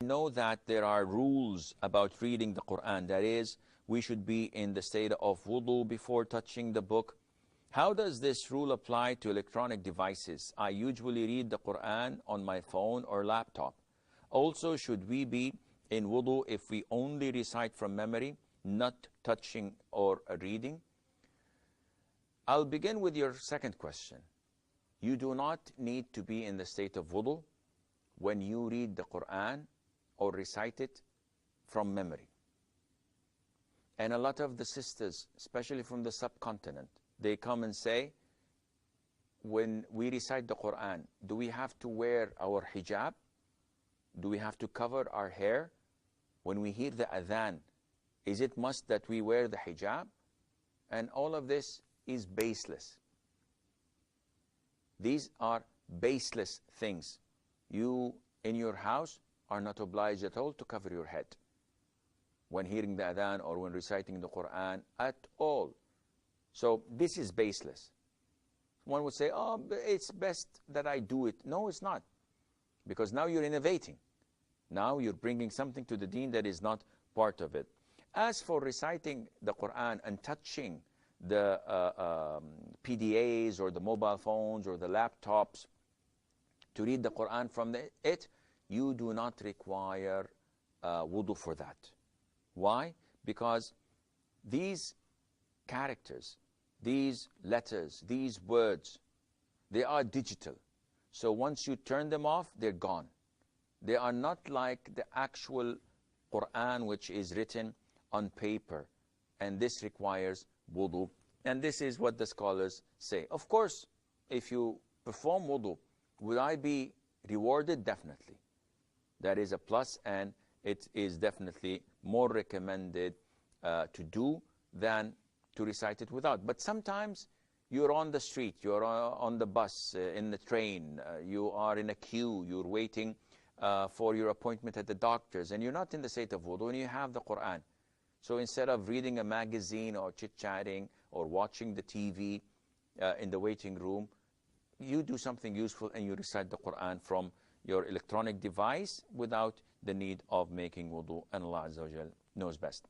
know that there are rules about reading the Quran. That is, we should be in the state of wudu before touching the book. How does this rule apply to electronic devices? I usually read the Quran on my phone or laptop. Also, should we be in wudu if we only recite from memory, not touching or reading? I'll begin with your second question. You do not need to be in the state of wudu when you read the Quran or recite it from memory. And a lot of the sisters, especially from the subcontinent, they come and say, when we recite the Quran, do we have to wear our hijab? Do we have to cover our hair? When we hear the adhan, is it must that we wear the hijab? And all of this is baseless. These are baseless things. You, in your house, are not obliged at all to cover your head when hearing the adhan or when reciting the Quran at all. So this is baseless. One would say, oh, it's best that I do it. No, it's not. Because now you're innovating. Now you're bringing something to the deen that is not part of it. As for reciting the Quran and touching the PDAs or the mobile phones or the laptops to read the Quran from it, you do not require wudu for that. Why? Because these characters, these letters, these words, they are digital. So once you turn them off, they're gone. They are not like the actual Quran which is written on paper, and this requires wudu. And this is what the scholars say. Of course, if you perform wudu, would I be rewarded? Definitely. That is a plus, and it is definitely more recommended to do than to recite it without. But sometimes you're on the street, you're on the bus, in the train, you are in a queue, you're waiting for your appointment at the doctor's, and you're not in the state of wudu, and you have the Quran. So instead of reading a magazine or chit-chatting or watching the TV in the waiting room, you do something useful and you recite the Quran from your electronic device without the need of making wudu, and Allah Azza wa Jal knows best.